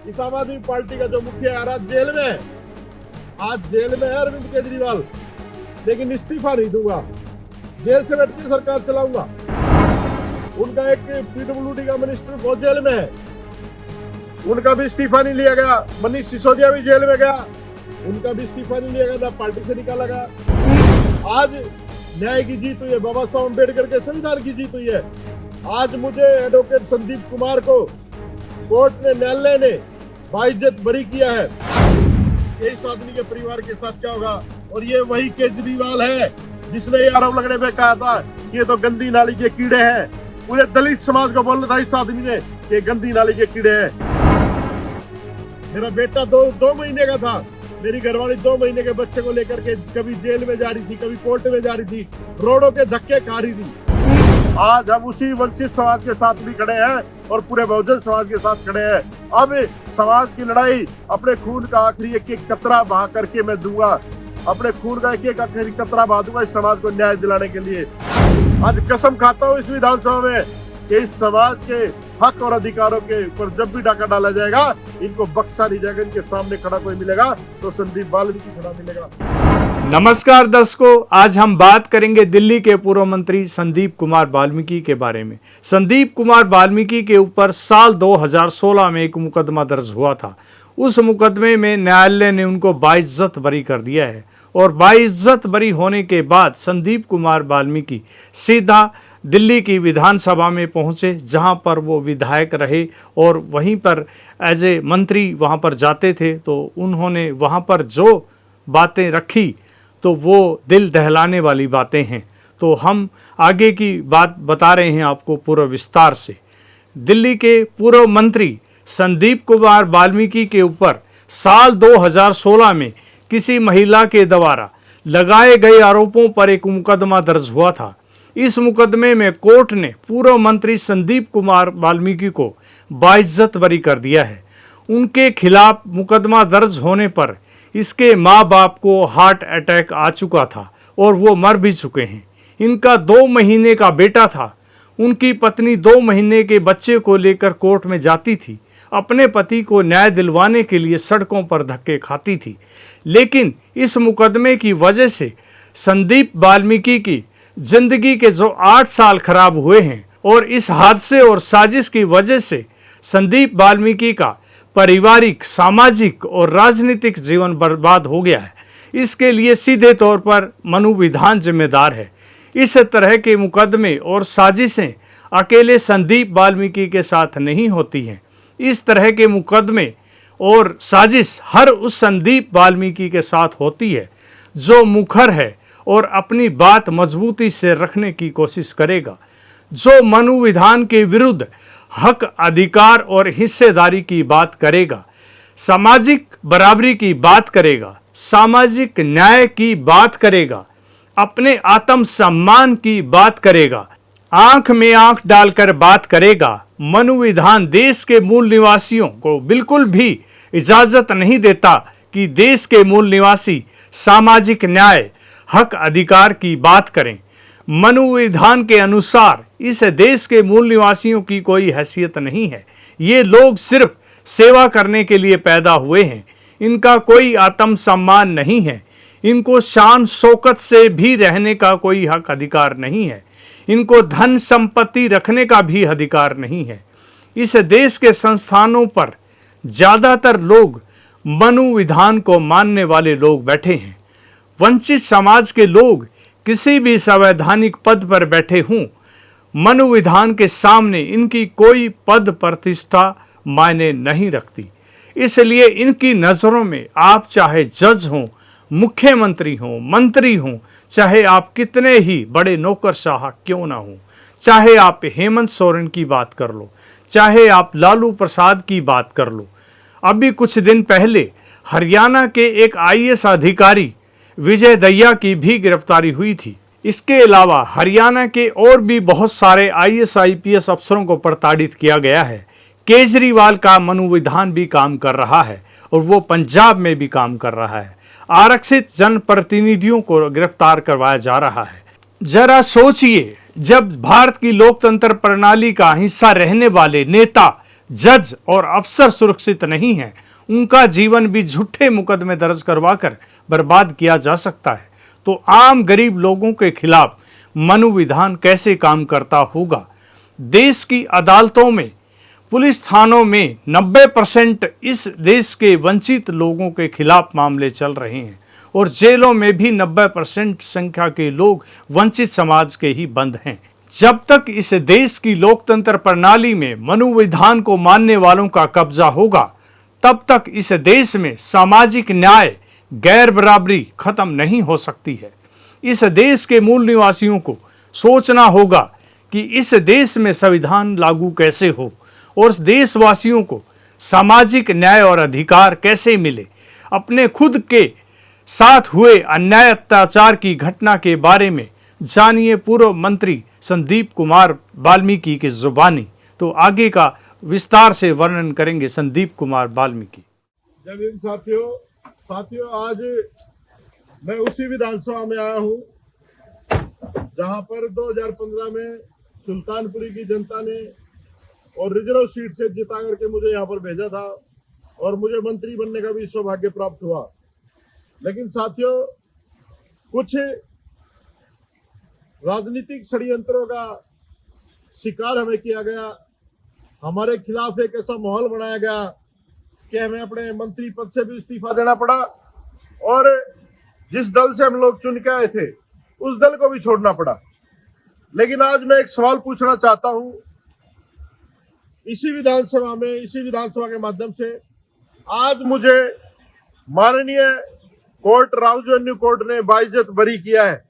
इस आम आदमी पार्टी का जो मुखिया है आज जेल में है, आज जेल में है अरविंद केजरीवाल, लेकिन इस्तीफा नहीं दूंगा, जेल से बैठ के सरकार चलाऊंगा। उनका एक पीडब्ल्यूडी का मिनिस्टर वो जेल में है, उनका भी इस्तीफा नहीं लिया गया। मनीष सिसोदिया भी जेल में गया, उनका भी इस्तीफा नहीं लिया गया, ना पार्टी से निकाला गया। आज न्याय की जीत हुई है, बाबा साहब अम्बेडकर के संविधान की जीत हुई है। आज मुझे एडवोकेट संदीप कुमार को कोर्ट ने, न्यायालय ने बाइज्जत बरी किया है। इस आदमी के परिवार के साथ क्या होगा? और ये वही केजरीवाल है जिसने ये आरोप लगने पे कहा था कि ये तो गंदी नाली के कीड़े हैं। पूरे दलित समाज को बोलना था इस आदमी ने कि गंदी नाली के कीड़े हैं। मेरा बेटा दो महीने का था, मेरी घरवाली 2 महीने के बच्चे को लेकर के कभी जेल में जा रही थी, कभी कोर्ट में जा रही थी, रोडों के धक्के खा रही थी। आज हम उसी वंचित समाज के साथ भी खड़े हैं और पूरे बहुजन समाज के साथ खड़े हैं। अब समाज की लड़ाई अपने खून का आखिरी एक एक कतरा बहा करके मैं दूंगा, अपने खून का एक एक आखिरी कतरा बहा दूंगा इस समाज को न्याय दिलाने के लिए। आज कसम खाता हूँ इस विधानसभा में कि इस समाज के हक और अधिकारों के ऊपर जब भी डाका डाला जाएगा, इनको बख्शा नहीं जाएगा। इनके सामने खड़ा कोई मिलेगा तो संदीप वाल्मीकि खड़ा मिलेगा। नमस्कार दर्शकों, आज हम बात करेंगे दिल्ली के पूर्व मंत्री संदीप कुमार वाल्मीकि के बारे में। संदीप कुमार वाल्मीकि के ऊपर साल 2016 में एक मुकदमा दर्ज हुआ था। उस मुकदमे में न्यायालय ने उनको बाइज्जत बरी कर दिया है और बाइज्जत बरी होने के बाद संदीप कुमार वाल्मीकि सीधा दिल्ली की विधानसभा में पहुंचे, जहां पर वो विधायक रहे और वहीं पर एज ए मंत्री वहां पर जाते थे। तो उन्होंने वहां पर जो बातें रखी तो वो दिल दहलाने वाली बातें हैं। तो हम आगे की बात बता रहे हैं आपको पूरा विस्तार से। दिल्ली के पूर्व मंत्री संदीप कुमार वाल्मीकि के ऊपर साल 2016 में किसी महिला के द्वारा लगाए गए आरोपों पर एक मुकदमा दर्ज हुआ था। इस मुकदमे में कोर्ट ने पूर्व मंत्री संदीप कुमार वाल्मीकि को बाइज्जत बरी कर दिया है। उनके खिलाफ मुकदमा दर्ज होने पर इसके माँ बाप को हार्ट अटैक आ चुका था और वो मर भी चुके हैं। इनका 2 महीने का बेटा था। उनकी पत्नी 2 महीने के बच्चे को लेकर कोर्ट में जाती थी, अपने पति को न्याय दिलवाने के लिए सड़कों पर धक्के खाती थी। लेकिन इस मुकदमे की वजह से संदीप वाल्मीकि की जिंदगी के जो 8 साल खराब हुए हैं और इस हादसे और साजिश की वजह से संदीप वाल्मीकि का पारिवारिक, सामाजिक और राजनीतिक जीवन बर्बाद हो गया है। इसके लिए सीधे तौर पर मनोविधान जिम्मेदार है। इस तरह के मुकदमे और साजिशें अकेले संदीप वाल्मीकि के साथ नहीं होती हैं। इस तरह के मुकदमे और साजिश हर उस संदीप वाल्मीकि के साथ होती है जो मुखर है और अपनी बात मजबूती से रखने की कोशिश करेगा, जो मनोविधान के विरुद्ध हक, अधिकार और हिस्सेदारी की बात करेगा, सामाजिक बराबरी की बात करेगा, सामाजिक न्याय की बात करेगा, अपने आत्म सम्मान की बात करेगा, आंख में आंख डालकर बात करेगा। मनोविधान देश के मूल निवासियों को बिल्कुल भी इजाजत नहीं देता कि देश के मूल निवासी सामाजिक न्याय, हक, अधिकार की बात करें। मनोविधान के अनुसार इस देश के मूल निवासियों की कोई हैसियत नहीं है। ये लोग सिर्फ सेवा करने के लिए पैदा हुए हैं। इनका कोई आत्म सम्मान नहीं है। इनको शान शौकत से भी रहने का कोई हक अधिकार नहीं है। इनको धन संपत्ति रखने का भी अधिकार नहीं है। इस देश के संस्थानों पर ज़्यादातर लोग मनोविधान को मानने वाले लोग बैठे हैं। वंचित समाज के लोग किसी भी संवैधानिक पद पर बैठे हों, मनोविधान के सामने इनकी कोई पद प्रतिष्ठा मायने नहीं रखती। इसलिए इनकी नज़रों में आप चाहे जज हों, मुख्यमंत्री हों, मंत्री हों, चाहे आप कितने ही बड़े नौकरशाह क्यों ना हों, चाहे आप हेमंत सोरेन की बात कर लो, चाहे आप लालू प्रसाद की बात कर लो। अभी कुछ दिन पहले हरियाणा के एक IAS अधिकारी विजय दहिया की भी गिरफ्तारी हुई थी। इसके अलावा हरियाणा के और भी बहुत सारे IAS IPS अफसरों को प्रताड़ित किया गया है। केजरीवाल का मनोविधान भी काम कर रहा है और वो पंजाब में भी काम कर रहा है। आरक्षित जनप्रतिनिधियों को गिरफ्तार करवाया जा रहा है। जरा सोचिए, जब भारत की लोकतंत्र प्रणाली का हिस्सा रहने वाले नेता जज और अफसर सुरक्षित नहीं हैं, उनका जीवन भी झूठे मुकदमे दर्ज करवाकर बर्बाद किया जा सकता है, तो आम गरीब लोगों के खिलाफ मनोविधान कैसे काम करता होगा। देश की अदालतों में, पुलिस थानों में 90% इस देश के वंचित लोगों के खिलाफ मामले चल रहे हैं और जेलों में भी 90% संख्या के लोग वंचित समाज के ही बंद हैं। जब तक इस देश की लोकतंत्र प्रणाली में मनोविधान को मानने वालों का कब्जा होगा, तब तक इस देश में सामाजिक न्याय, गैर बराबरी खत्म नहीं हो सकती है। इस देश के मूल निवासियों को सोचना होगा कि इस देश में संविधान लागू कैसे हो और देशवासियों को सामाजिक न्याय और अधिकार कैसे मिले। अपने खुद के साथ हुए अन्याय अत्याचार की घटना के बारे में जानिए पूर्व मंत्री संदीप कुमार वाल्मीकि की जुबानी। तो आगे का विस्तार से वर्णन करेंगे संदीप कुमार वाल्मीकि। जब इन साथियों आज मैं उसी विधानसभा में आया हूं जहां पर 2015 में सुल्तानपुरी की जनता ने और रिजर्व सीट से जिता करके मुझे यहाँ पर भेजा था और मुझे मंत्री बनने का भी सौभाग्य प्राप्त हुआ। लेकिन साथियों, कुछ राजनीतिक षड्यंत्रों का शिकार हमें किया गया, हमारे खिलाफ एक ऐसा माहौल बनाया गया कि हमें अपने मंत्री पद से भी इस्तीफा देना पड़ा और जिस दल से हम लोग चुन के आए थे उस दल को भी छोड़ना पड़ा। लेकिन आज मैं एक सवाल पूछना चाहता हूं इसी विधानसभा के माध्यम से। आज मुझे माननीय कोर्ट, राउज एवेन्यू कोर्ट ने बाइज्जत बरी किया है।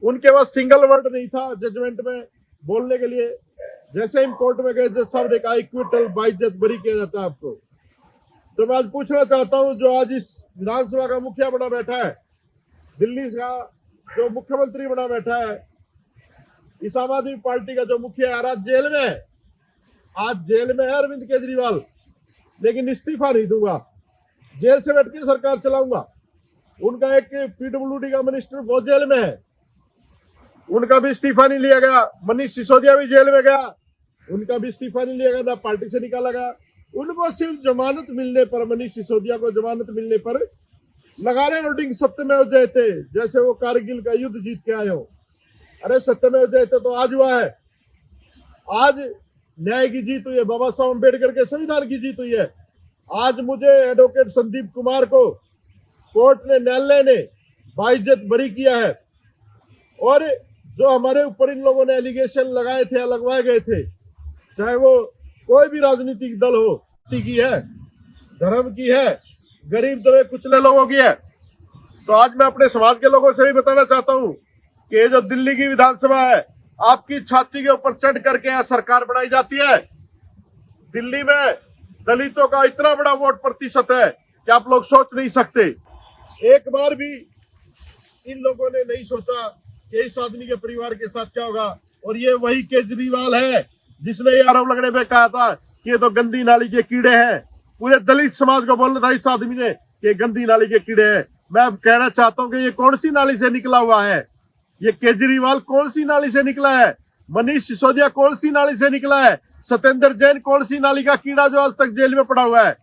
उनके पास सिंगल वर्ड नहीं था जजमेंट में बोलने के लिए। जैसे हम कोर्ट में गए, जज साहब ने कहा इक्विटल, बाइज्जत बरी किया जाता है आपको। तो मैं आज पूछना चाहता हूं, जो आज इस विधानसभा का मुखिया बना बैठा है, दिल्ली का जो मुख्यमंत्री बना बैठा है, इस आम आदमी पार्टी का जो मुखिया है, आज जेल में है अरविंद केजरीवाल, लेकिन इस्तीफा नहीं दूंगा, जेल से बैठ के सरकार चलाऊंगा। उनका एक पीडब्ल्यूडी का मिनिस्टर वो जेल में है, उनका भी इस्तीफा नहीं लिया गया। मनीष सिसोदिया भी जेल में गया, उनका भी इस्तीफा नहीं लिया गया, ना पार्टी से निकाला गया। उनको सिर्फ जमानत मिलने पर, मनीष सिसोदिया को जमानत मिलने पर लगा रहे होर्डिंग सत्यमेव जयते, जैसे वो कारगिल का युद्ध जीत के आए हो। अरे सत्यमेव जयते तो आज हुआ है, आज न्याय की जीत हुई है, बाबा साहब अम्बेडकर के संविधान की जीत हुई है। आज मुझे एडवोकेट संदीप कुमार को कोर्ट ने, न्यायालय ने बाइज्जत बरी किया है। और जो हमारे ऊपर इन लोगों ने एलिगेशन लगाए थे या लगवाए गए थे, चाहे वो कोई भी राजनीतिक दल हो, की है, धर्म की है, गरीब दबे कुचले लोगों की है, तो आज मैं अपने समाज के लोगों से भी बताना चाहता हूं कि ये जो दिल्ली की विधानसभा है, आपकी छाती के ऊपर चढ़ करके यहाँ सरकार बनाई जाती है। दिल्ली में दलितों का इतना बड़ा वोट प्रतिशत है कि आप लोग सोच नहीं सकते। एक बार भी इन लोगों ने नहीं सोचा कि इस आदमी के परिवार के साथ क्या होगा। और ये वही केजरीवाल है जिसने ये आरोप लगने पे कहा था कि ये तो गंदी नाली के कीड़े हैं। पूरे दलित समाज को बोलना था इस आदमी ने कि गंदी नाली के कीड़े हैं। मैं अब कहना चाहता हूँ कि ये कौन सी नाली से निकला हुआ है, ये केजरीवाल कौन सी नाली से निकला है, मनीष सिसोदिया कौन सी नाली से निकला है, सत्येंद्र जैन कौन सी नाली का कीड़ा जो आज तक जेल में पड़ा हुआ है।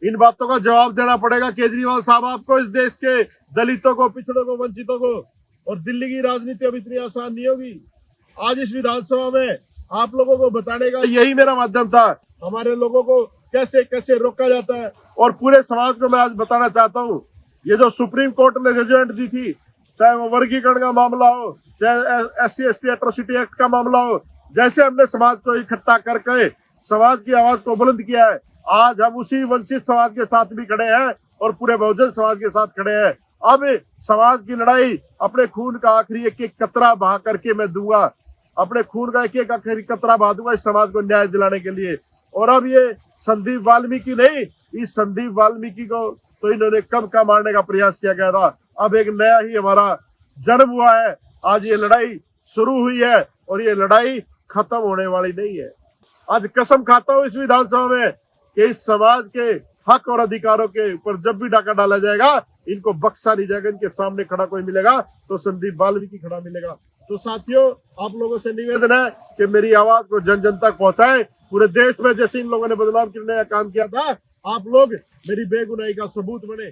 इन बातों का जवाब देना पड़ेगा केजरीवाल साहब आपको, इस देश के दलितों को, पिछड़ों को, वंचितों को। और दिल्ली की राजनीति अब इतनी आसान नहीं होगी। आज इस विधानसभा में आप लोगों को बताने का यही मेरा माध्यम था, हमारे लोगों को कैसे कैसे रोका जाता है। और पूरे समाज को मैं आज बताना चाहता हूँ, ये जो सुप्रीम कोर्ट ने जजमेंट दी थी, चाहे वो वर्गीकरण का मामला हो, चाहे SC/ST एट्रोसिटी एक्ट का मामला हो, जैसे हमने समाज को इकट्ठा करके समाज की आवाज को बुलंद किया है, आज हम उसी वंचित समाज के साथ भी खड़े हैं और पूरे बहुजन समाज के साथ खड़े हैं। अब समाज की लड़ाई अपने खून का आखिरी एक एक कतरा बहा करके मैं दूंगा, अपने खून का एक एक आखिरी कतरा बहा दूंगा इस समाज को न्याय दिलाने के लिए। और अब ये संदीप वाल्मीकि नहीं, इस संदीप वाल्मीकि को तो इन्होंने कब का मारने का प्रयास किया गया था। अब एक नया ही हमारा जन्म हुआ है, आज ये लड़ाई शुरू हुई है और ये लड़ाई खत्म होने वाली नहीं है। आज कसम खाता हूँ इस विधानसभा में कि इस समाज के हक और अधिकारों के ऊपर जब भी डाका डाला जाएगा, इनको बख्शा नहीं जाएगा। इनके सामने खड़ा कोई मिलेगा तो संदीप वाल्मीकि खड़ा मिलेगा। तो साथियों, आप लोगों से निवेदन है कि मेरी आवाज को जन जन तक पहुंचाएं। पूरे देश में जैसे इन लोगों ने बदलाव करने का काम किया था, आप लोग मेरी बेगुनाही का सबूत बने।